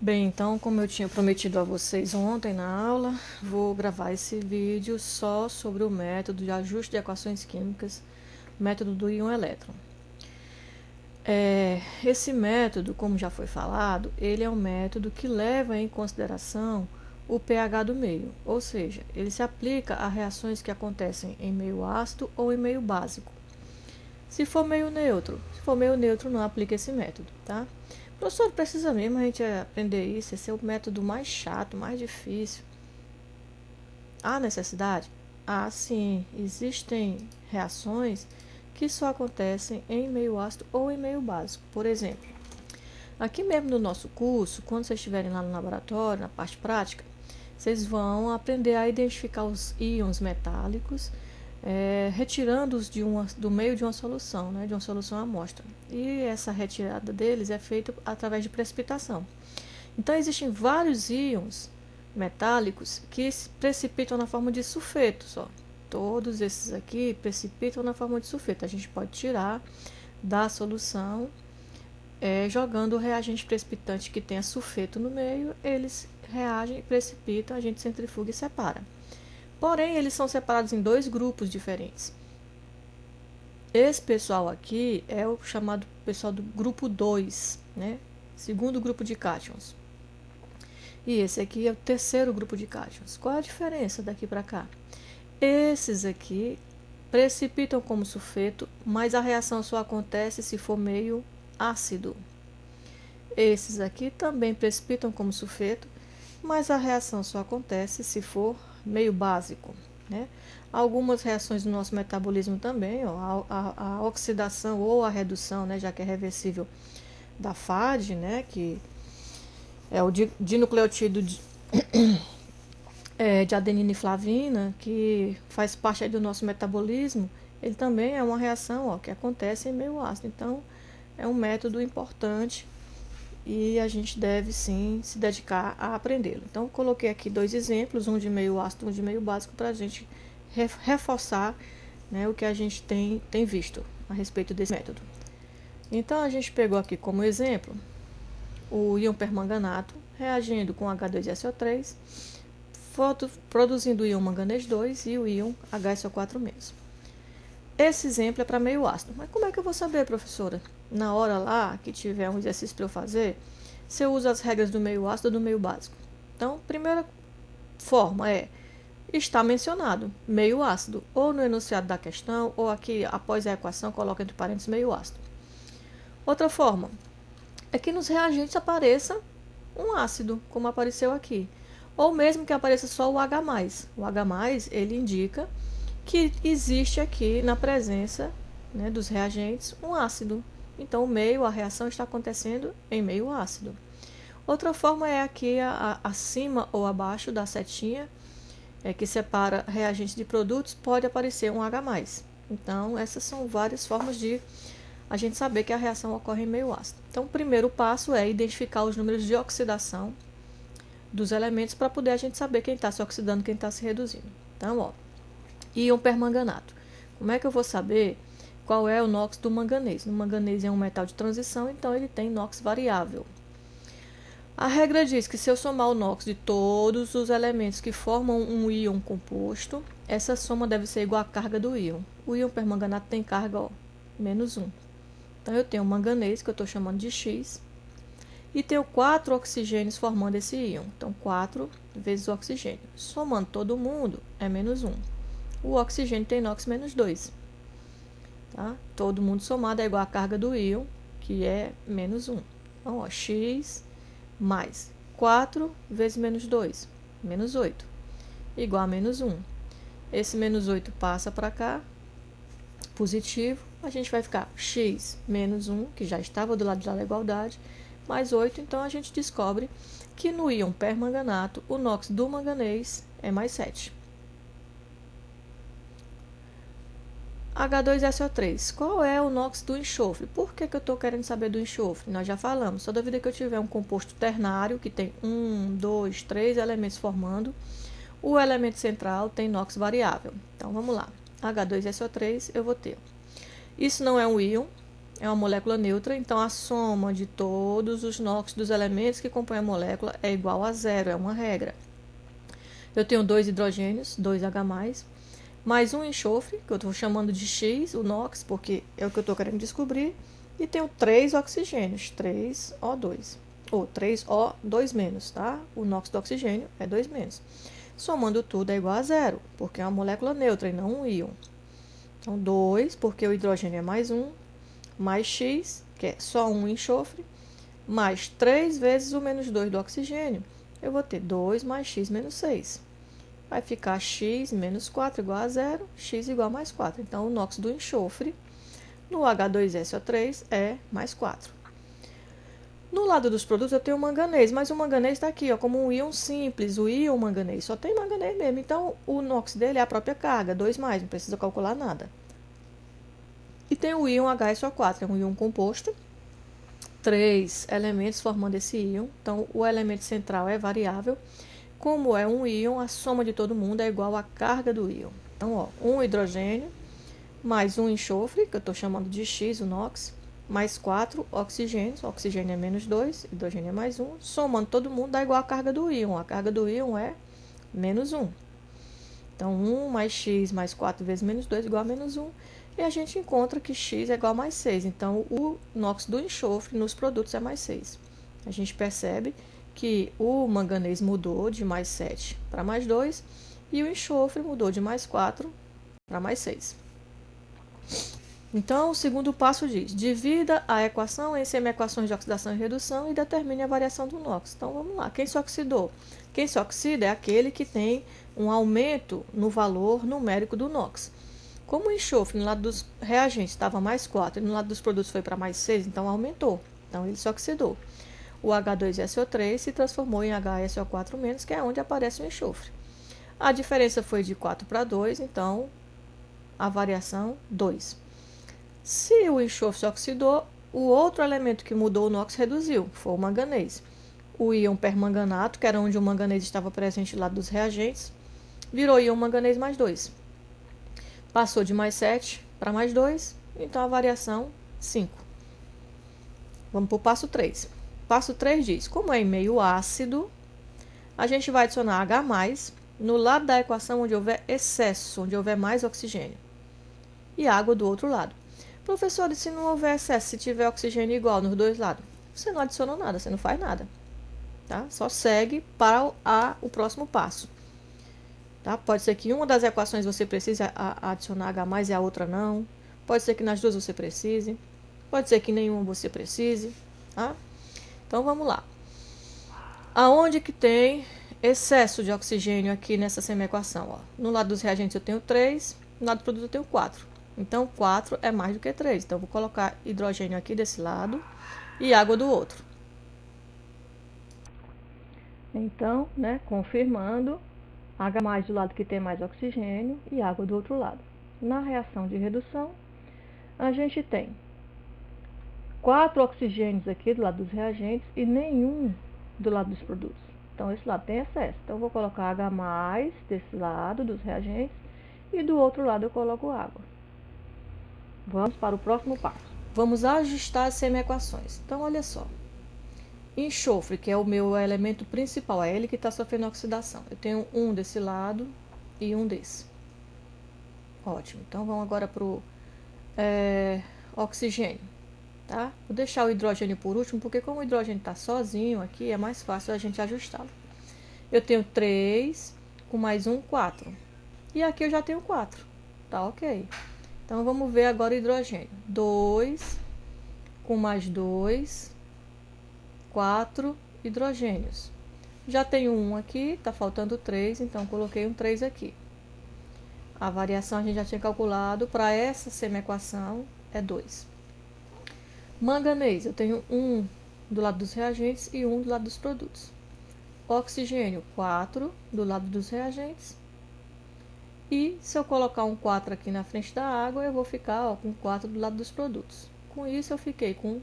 Bem, então, como eu tinha prometido a vocês ontem na aula, vou gravar esse vídeo só sobre o método de ajuste de equações químicas, método do íon elétron. Esse método, como já foi falado, ele é um método que leva em consideração o pH do meio, ou seja, ele se aplica a reações que acontecem em meio ácido ou em meio básico. Se for meio neutro, não aplica esse método, tá? Professor, precisa mesmo a gente aprender isso, esse é o método mais chato, mais difícil. Há necessidade? Ah, sim, existem reações que só acontecem em meio ácido ou em meio básico. Por exemplo, aqui mesmo no nosso curso, quando vocês estiverem lá no laboratório, na parte prática, vocês vão aprender a identificar os íons metálicos, retirando-os do meio de uma solução, né, de uma solução amostra. E essa retirada deles é feita através de precipitação. Então, existem vários íons metálicos que se precipitam na forma de sulfeto só. Todos esses aqui precipitam na forma de sulfeto. A gente pode tirar da solução, jogando o reagente precipitante que tenha sulfeto no meio, eles reagem, precipitam, a gente centrifuga e separa. Porém, eles são separados em dois grupos diferentes. Esse pessoal aqui é o chamado pessoal do grupo 2, né? Segundo grupo de cátions. E esse aqui é o terceiro grupo de cátions. Qual a diferença daqui para cá? Esses aqui precipitam como sulfeto, mas a reação só acontece se for meio ácido. Esses aqui também precipitam como sulfeto, mas a reação só acontece se for meio básico, né? Algumas reações do nosso metabolismo também, ó, a oxidação ou a redução, né, já que é reversível, da FAD, né, que é o dinucleotídeo de adenina e flavina, que faz parte aí do nosso metabolismo, ele também é uma reação, ó, que acontece em meio ácido. Então, é um método importante e a gente deve sim se dedicar a aprendê-lo. Então, coloquei aqui dois exemplos, um de meio ácido, um de meio básico, para a gente reforçar, né, o que a gente tem visto a respeito desse método. Então, a gente pegou aqui como exemplo o íon permanganato reagindo com H2SO3, produzindo o íon manganês 2 e o íon HSO4-. Esse exemplo é para meio ácido. Mas como é que eu vou saber, professora? Na hora lá que tiver um exercício para eu fazer, se eu uso as regras do meio ácido ou do meio básico. Então, primeira forma está mencionado meio ácido, ou no enunciado da questão, ou aqui após a equação, coloca entre parênteses meio ácido. Outra forma é que nos reagentes apareça um ácido, como apareceu aqui. Ou mesmo que apareça só o H+. O H+, ele indica que existe aqui na presença, né, dos reagentes um ácido. Então, o meio, a reação está acontecendo em meio ácido. Outra forma é aqui acima ou abaixo da setinha, que separa reagentes de produtos, pode aparecer um H+. Então, essas são várias formas de a gente saber que a reação ocorre em meio ácido. Então, o primeiro passo é identificar os números de oxidação dos elementos para poder a gente saber quem está se oxidando, quem está se reduzindo. Então, ó, íon permanganato. Como é que eu vou saber qual é o NOx do manganês? O manganês é um metal de transição, então ele tem NOx variável. A regra diz que se eu somar o NOx de todos os elementos que formam um íon composto, essa soma deve ser igual à carga do íon. O íon permanganato tem carga, ó, -1. Então, eu tenho o manganês, que eu estou chamando de X, e tenho 4 oxigênios formando esse íon. Então, 4 vezes o oxigênio. Somando todo mundo, é -1. O oxigênio tem NOx -2. Tá? Todo mundo somado é igual à carga do íon, que é -1. Então, ó, X mais 4 vezes -2, -8, igual a -1. Esse -8 passa para cá, positivo, a gente vai ficar x menos 1, que já estava do lado da igualdade, mais 8, então a gente descobre que no íon permanganato, o NOx do manganês é mais 7. H2SO3. Qual é o NOx do enxofre? Por que eu estou querendo saber do enxofre? Nós já falamos. Toda vida que eu tiver um composto ternário, que tem 1, 2, 3 elementos formando, o elemento central tem NOx variável. Então, vamos lá. H2SO3, eu vou ter. Isso não é um íon, é uma molécula neutra, então a soma de todos os NOx dos elementos que compõem a molécula é igual a zero, é uma regra. Eu tenho 2 hidrogênios, 2H+, mais um enxofre, que eu estou chamando de X, o NOx, porque é o que eu estou querendo descobrir, e tenho 3 oxigênios, 3O2, ou 3O2-, tá? O NOx do oxigênio é 2-. Somando tudo é igual a zero, porque é uma molécula neutra e não um íon. Então, 2, porque o hidrogênio é mais 1, mais X, que é só um enxofre, mais 3 vezes o menos 2 do oxigênio, eu vou ter 2 mais X menos 6. Vai ficar X menos 4 igual a zero, X igual a mais 4. Então, o NOx do enxofre no H2SO3 é mais 4. No lado dos produtos eu tenho o manganês, mas o manganês está aqui, ó, como um íon simples, o íon manganês. Só tem manganês mesmo, então o NOx dele é a própria carga, 2+, não precisa calcular nada. E tem o íon HSO4, é um íon composto, 3 elementos formando esse íon. Então, o elemento central é variável. Como é um íon, a soma de todo mundo é igual à carga do íon. Então, ó, um hidrogênio mais um enxofre, que eu estou chamando de X, o NOx, mais 4 oxigênios, oxigênio é menos 2, hidrogênio é mais 1, somando todo mundo dá igual à carga do íon. A carga do íon é menos 1. Então, 1 mais X mais 4 vezes menos 2 igual a menos 1. E a gente encontra que X é igual a mais 6. Então, o NOx do enxofre nos produtos é mais 6. A gente percebe que o manganês mudou de mais 7 para mais 2 e o enxofre mudou de mais 4 para mais 6. Então, o segundo passo diz: divida a equação em semi-equações de oxidação e redução e determine a variação do NOx. Então, vamos lá. Quem se oxidou? Quem se oxida é aquele que tem um aumento no valor numérico do NOx. Como o enxofre no lado dos reagentes estava mais 4 e no lado dos produtos foi para mais 6, então aumentou. Então, ele se oxidou. O H2SO3 se transformou em HSO4-, que é onde aparece o enxofre. A diferença foi de 4 para 2, então a variação 2. Se o enxofre se oxidou, o outro elemento que mudou o NOx reduziu, foi o manganês. O íon permanganato, que era onde o manganês estava presente do lado dos reagentes, virou íon manganês mais 2. Passou de mais 7 para mais 2, então a variação 5. Vamos para o passo 3. Passo 3 diz: como é em meio ácido, a gente vai adicionar H+, no lado da equação onde houver excesso, onde houver mais oxigênio, e água do outro lado. Professor, e se não houver excesso, se tiver oxigênio igual nos dois lados? Você não adiciona nada, você não faz nada. Tá? Só segue para o próximo passo. Tá? Pode ser que uma das equações você precise adicionar H+, e a outra não. Pode ser que nas duas você precise. Pode ser que nenhuma você precise. Tá? Então, vamos lá. Aonde que tem excesso de oxigênio aqui nessa semi-equação? Ó? No lado dos reagentes eu tenho 3, no lado do produto eu tenho 4. Então, 4 é mais do que 3. Então, eu vou colocar hidrogênio aqui desse lado e água do outro. Então, né, confirmando, H+ do lado que tem mais oxigênio e água do outro lado. Na reação de redução, a gente tem 4 oxigênios aqui do lado dos reagentes e nenhum do lado dos produtos. Então, esse lado tem excesso. Então, eu vou colocar H+ desse lado dos reagentes e do outro lado eu coloco água. Vamos para o próximo passo. Vamos ajustar as semi-equações. Então, olha só. Enxofre, que é o meu elemento principal, é ele que está sofrendo oxidação. Eu tenho um desse lado e um desse. Ótimo. Então, vamos agora para o oxigênio. Tá? Vou deixar o hidrogênio por último, porque como o hidrogênio está sozinho aqui, é mais fácil a gente ajustá-lo. Eu tenho 3, com mais 1, 4. E aqui eu já tenho 4. Tá ok. Então, vamos ver agora o hidrogênio. 2, com mais 2, 4 hidrogênios. Já tenho um aqui, está faltando 3, então coloquei um 3 aqui. A variação a gente já tinha calculado, para essa semi-equação é 2. Manganês, eu tenho um do lado dos reagentes e um do lado dos produtos. Oxigênio, 4 do lado dos reagentes. E se eu colocar um 4 aqui na frente da água, eu vou ficar com 4 do lado dos produtos. Com isso, eu fiquei com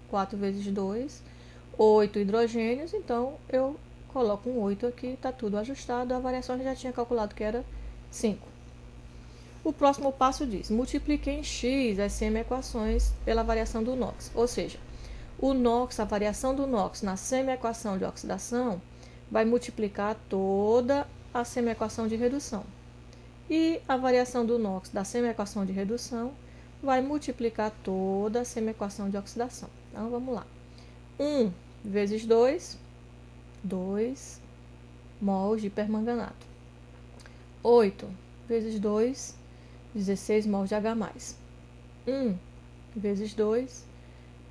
4 vezes 2, 8 hidrogênios, então eu coloco um 8 aqui, está tudo ajustado. A variação eu já tinha calculado que era 5. O próximo passo diz: multiplique em x as semi-equações pela variação do NOx. Ou seja, o NOx, a variação do NOx na semi-equação de oxidação, vai multiplicar toda a semi-equação de redução. E a variação do NOx da semi-equação de redução vai multiplicar toda a semi-equação de oxidação. Então, vamos lá. 1 vezes 2, 2 mols de permanganato. 8 vezes 2, 16 mols de H+. 1 vezes 2,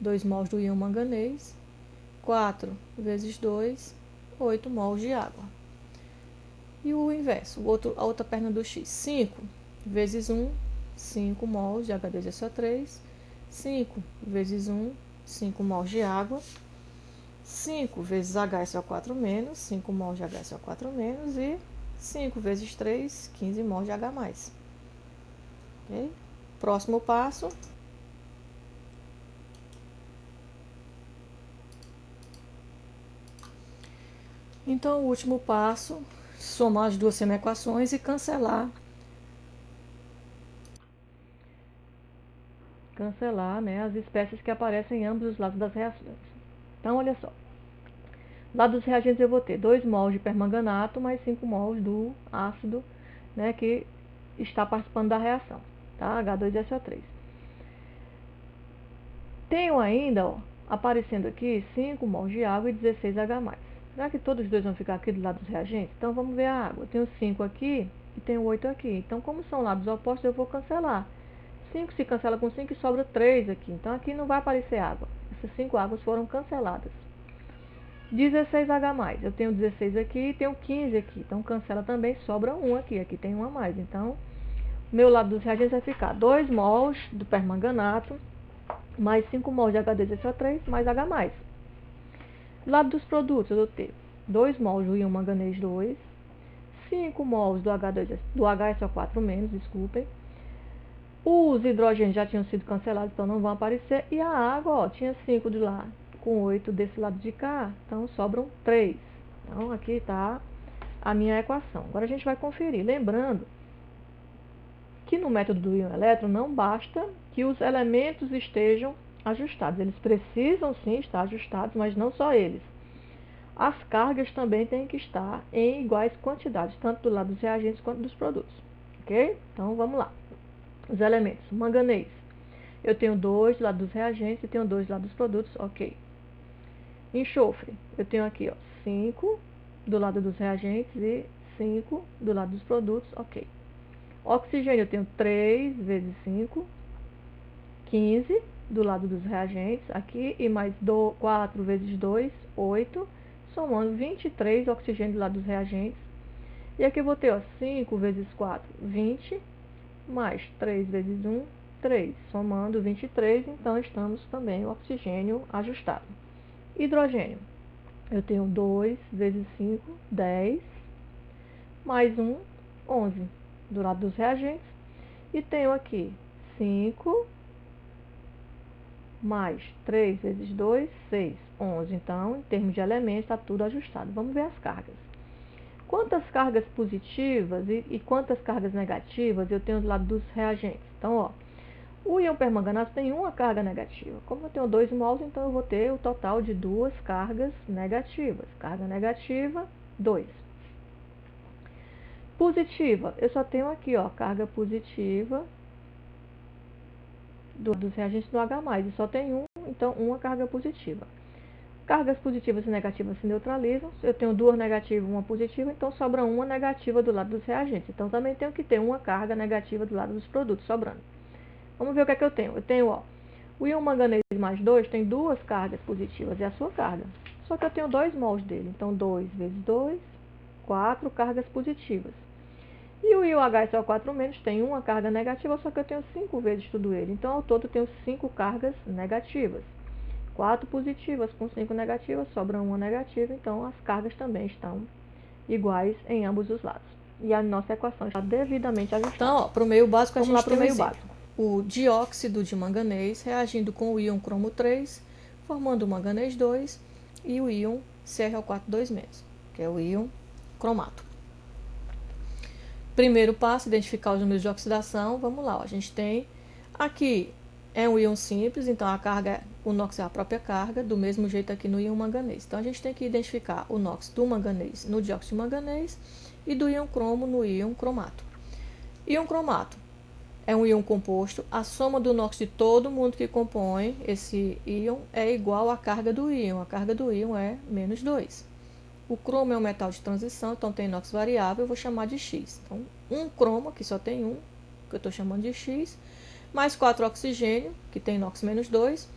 2 mols do íon manganês. 4 vezes 2, 8 mols de água. E o inverso, a outra perna do X. 5 vezes 1, 5 mols de H2SO3. 5 vezes 1, 5 mols de água. 5 vezes HSO4-, 5 mols de HSO4-, e 5 vezes 3, 15 mols de H+. Okay? Próximo passo. Então, o último passo, somar as duas semi-equações e cancelar, né, as espécies que aparecem em ambos os lados das reações. Então, olha só. Lado dos reagentes eu vou ter 2 mols de permanganato mais 5 mols do ácido, né, que está participando da reação, tá? H2SO3. Tenho ainda, ó, aparecendo aqui 5 mols de água e 16 H+. Será que todos os dois vão ficar aqui do lado dos reagentes? Então, vamos ver a água. Eu tenho 5 aqui e tenho 8 aqui. Então, como são lados opostos, eu vou cancelar. 5 se cancela com 5 e sobra 3 aqui. Então, aqui não vai aparecer água. Essas 5 águas foram canceladas. 16H+. Eu tenho 16 aqui e tenho 15 aqui. Então, cancela também, sobra 1 aqui. Aqui tem 1 a mais. Então, meu lado dos reagentes vai ficar 2 mols do permanganato mais 5 mols de H2SO3 mais H+. Lado dos produtos, eu vou ter 2 mols do íon manganês 2, 5 mols do HSO4-, desculpem. Os hidrogênios já tinham sido cancelados, então não vão aparecer. E a água, ó, tinha 5 de lá, com 8 desse lado de cá, então sobram 3. Então, aqui está a minha equação. Agora, a gente vai conferir. Lembrando que no método do íon-elétron não basta que os elementos estejam ajustados. Eles precisam sim estar ajustados, mas não só eles. As cargas também têm que estar em iguais quantidades, tanto do lado dos reagentes quanto dos produtos. Ok? Então, vamos lá. Os elementos. Manganês. Eu tenho 2 do lado dos reagentes e tenho 2 do lado dos produtos. Ok. Enxofre. Eu tenho aqui, ó, 5 do lado dos reagentes e 5 do lado dos produtos. Ok. Oxigênio. Eu tenho 3 vezes 5, 15 do lado dos reagentes aqui, e mais 4 vezes 2, 8, somando 23 oxigênio do lado dos reagentes. E aqui eu vou ter, ó, 5 vezes 4, 20, mais 3 vezes 1, 3, somando 23, então estamos também o oxigênio ajustado. Hidrogênio, eu tenho 2 vezes 5, 10, mais 1, 11, do lado dos reagentes, e tenho aqui 5, mais 3 vezes 2, 6, 11. Então, em termos de elementos, está tudo ajustado. Vamos ver as cargas. Quantas cargas positivas e quantas cargas negativas eu tenho do lado dos reagentes? Então, ó, o íon permanganato tem uma carga negativa. Como eu tenho 2 mols, então eu vou ter o total de 2 cargas negativas. Carga negativa, 2. Positiva, eu só tenho aqui, ó, carga positiva dos reagentes do H+, e só tem então uma carga positiva. Cargas positivas e negativas se neutralizam. Eu tenho 2 negativas e 1 positiva, então sobra 1 negativa do lado dos reagentes. Então, também tenho que ter uma carga negativa do lado dos produtos, sobrando. Vamos ver o que é que eu tenho. Eu tenho, ó, o íon manganês mais 2 tem 2 cargas positivas, é a sua carga. Só que eu tenho 2 mols dele, então 2 vezes 2, 4 cargas positivas. E o íon HSO4- tem uma carga negativa, só que eu tenho 5 vezes tudo ele. Então, ao todo, eu tenho 5 cargas negativas. 4 positivas com 5 negativas, sobra uma negativa. Então, as cargas também estão iguais em ambos os lados. E a nossa equação está devidamente ajustada. Então, para o meio básico, a gente tem um exemplo. O dióxido de manganês reagindo com o íon cromo 3, formando o manganês 2 e o íon CrO4 2-, que é o íon cromato. Primeiro passo, identificar os números de oxidação. Vamos lá, ó. A gente tem aqui é um íon simples, então a carga, o NOx é a própria carga, do mesmo jeito aqui no íon manganês. Então a gente tem que identificar o NOx do manganês no dióxido de manganês e do íon cromo no íon cromato. Íon cromato é um íon composto, a soma do NOx de todo mundo que compõe esse íon é igual à carga do íon. A carga do íon é menos 2. O cromo é um metal de transição, então tem NOx variável, eu vou chamar de X. Então, um cromo, aqui só tem um, que eu estou chamando de X, mais 4 oxigênio, que tem NOx menos 2,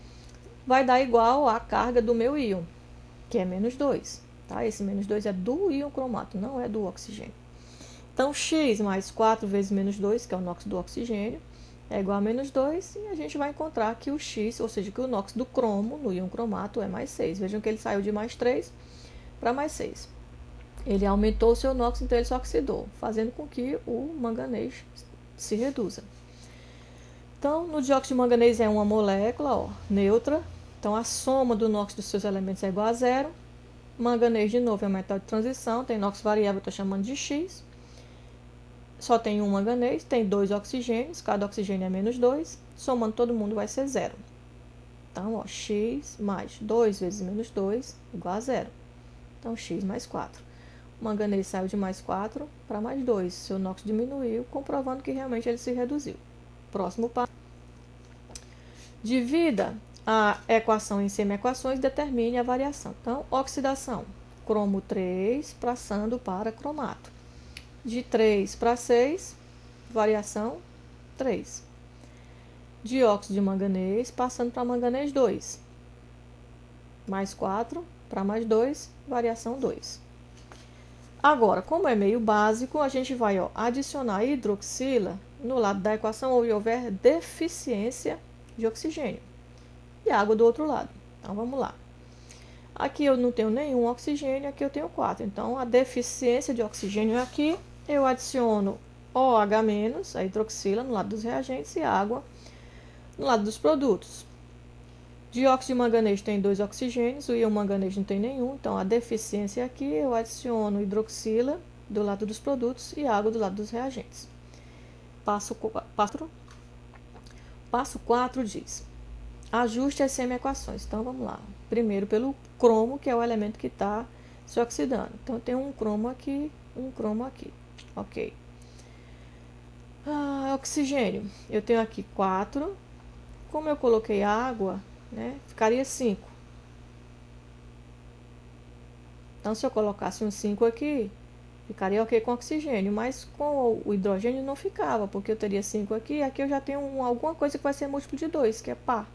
vai dar igual à carga do meu íon, que é menos 2. Tá? Esse menos 2 é do íon cromato, não é do oxigênio. Então, X mais 4 vezes menos 2, que é o NOx do oxigênio, é igual a menos 2, e a gente vai encontrar que o X, ou seja, que o NOx do cromo, no íon cromato, é mais 6. Vejam que ele saiu de mais 3 para mais 6. Ele aumentou o seu NOx, então ele se oxidou, fazendo com que o manganês se reduza. Então, no dióxido de manganês é uma molécula, ó, neutra. Então, a soma do NOx dos seus elementos é igual a zero. Manganês, de novo, é um metal de transição, tem NOx variável, estou chamando de X. Só tem um manganês, tem 2 oxigênios, cada oxigênio é menos 2. Somando todo mundo vai ser zero. Então, ó, X mais 2 vezes menos 2 igual a zero. Então, X mais 4. O manganês saiu de mais 4 para mais 2. Seu NOx diminuiu, comprovando que realmente ele se reduziu. Próximo passo. Divida a equação em semi-equações e determine a variação. Então, oxidação. Cromo 3 passando para cromato. De 3 para 6, variação 3. Dióxido de manganês passando para manganês 2. Mais 4 para mais 2, variação 2. Agora, como é meio básico, a gente vai adicionar hidroxila no lado da equação onde houver deficiência de oxigênio. E água do outro lado. Então, vamos lá. Aqui eu não tenho nenhum oxigênio, aqui eu tenho 4. Então, a deficiência de oxigênio é aqui. Eu adiciono OH-, a hidroxila, no lado dos reagentes e água no lado dos produtos. Dióxido de manganês tem 2 oxigênios, o íon manganês não tem nenhum, então a deficiência aqui eu adiciono hidroxila do lado dos produtos e água do lado dos reagentes. Passo 4 diz: ajuste as semi-equações. Então vamos lá. Primeiro pelo cromo, que é o elemento que está se oxidando. Então tem um cromo aqui, um cromo aqui. Ok. Oxigênio. Eu tenho aqui 4. Como eu coloquei água, né, ficaria 5. Então, se eu colocasse um 5 aqui, ficaria ok com oxigênio, mas com o hidrogênio não ficava, porque eu teria 5 aqui, e aqui eu já tenho alguma coisa que vai ser múltiplo de 2, que é par.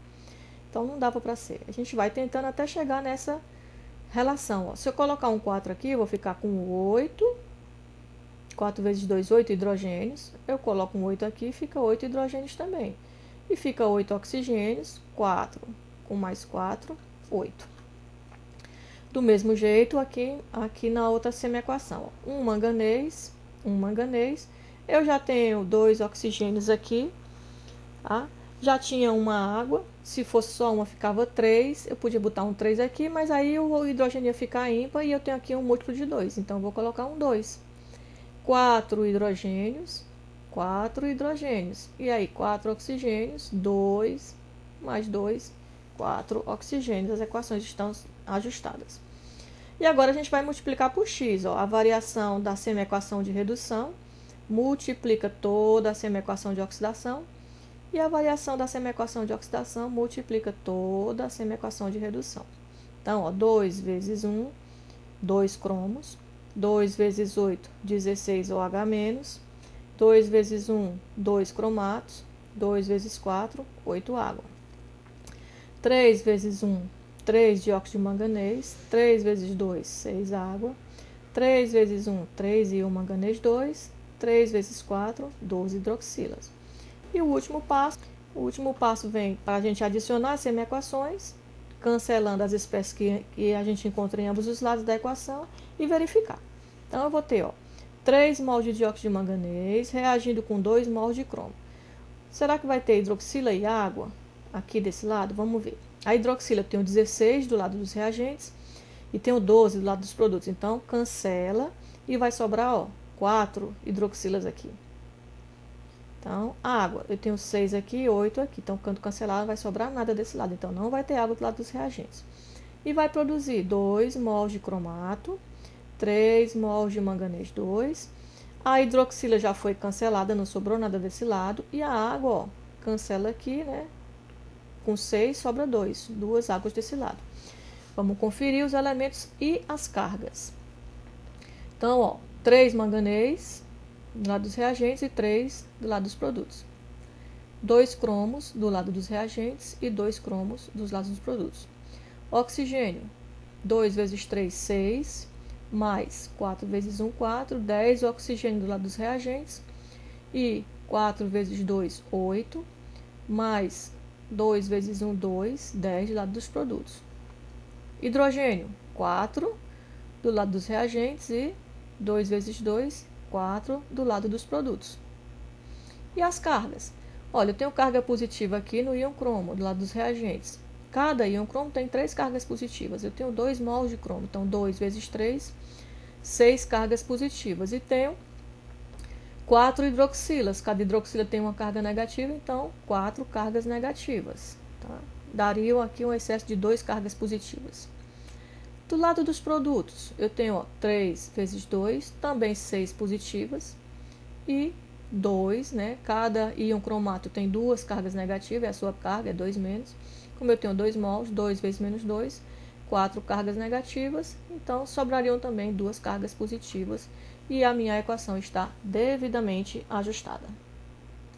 Então, não dava para ser. A gente vai tentando até chegar nessa relação. Ó. Se eu colocar um 4 aqui, eu vou ficar com 8. 4 vezes 2, 8 hidrogênios. Eu coloco um 8 aqui, fica 8 hidrogênios também. E fica 8 oxigênios, 4 com mais 4, 8. Do mesmo jeito, aqui na outra semi-equação. Um manganês. Eu já tenho 2 oxigênios aqui. Tá? Já tinha uma água. Se fosse só uma, ficava 3. Eu podia botar um 3 aqui, mas aí o hidrogênio ia ficar ímpar e eu tenho aqui um múltiplo de 2. Então, eu vou colocar um 2. 4 hidrogênios. E aí, 4 oxigênios, 2 mais 2, 4 oxigênios. As equações estão ajustadas. E agora a gente vai multiplicar por x. Ó. A variação da semi-equação de redução multiplica toda a semi-equação de oxidação. E a variação da semi-equação de oxidação multiplica toda a semi-equação de redução. Então, ó, 2 vezes 1, 2 cromos. 2 vezes 8, 16 OH-. 2 vezes 1, 2 cromatos. 2 vezes 4, 8 água. 3 vezes 1, 3 dióxido de manganês. 3 vezes 2, 6 água. 3 vezes 1, 3 íon manganês 2. 3 vezes 4, 12 hidroxilas. E o último passo vem para a gente adicionar as semi-equações, cancelando as espécies que a gente encontra em ambos os lados da equação e verificar. Então, eu vou ter 3 mol de dióxido de manganês reagindo com 2 mol de cromo. Será que vai ter hidroxila e água aqui desse lado? Vamos ver. A hidroxila eu tenho 16 do lado dos reagentes e tenho 12 do lado dos produtos. Então, cancela e vai sobrar 4 hidroxilas aqui. Então, água, eu tenho 6 aqui e 8 aqui. Então, quando cancelar, não vai sobrar nada desse lado. Então, não vai ter água do lado dos reagentes. E vai produzir 2 mols de cromato, 3 mols de manganês 2. A hidroxila já foi cancelada, não sobrou nada desse lado. E a água, ó, cancela aqui, né? Com 6 sobra 2, duas águas desse lado. Vamos conferir os elementos e as cargas. Então, ó, 3 manganês do lado dos reagentes e 3 do lado dos produtos. 2 cromos do lado dos reagentes e 2 cromos dos lados dos produtos. Oxigênio, 2 vezes 3, 6, mais 4 vezes 1, 4, 10 oxigênio do lado dos reagentes e 4 vezes 2, 8, mais 2 vezes 1, 2, 10 do lado dos produtos. Hidrogênio, 4 do lado dos reagentes e 2 vezes 2, 4 do lado dos produtos. E as cargas? Olha, eu tenho carga positiva aqui no íon cromo, do lado dos reagentes. Cada íon cromo tem 3 cargas positivas. Eu tenho 2 mols de cromo, então 2 vezes 3, 6 cargas positivas. E tenho 4 hidroxilas. Cada hidroxila tem uma carga negativa, então 4 cargas negativas. Tá? Dariam aqui um excesso de 2 cargas positivas. Do lado dos produtos, eu tenho, ó, 3 vezes 2, também 6 positivas, e 2, né? Cada íon cromato tem 2 cargas negativas, é a sua carga, é 2 menos. Como eu tenho 2 mols, 2 vezes menos 2, 4 cargas negativas, então sobrariam também 2 cargas positivas, e a minha equação está devidamente ajustada.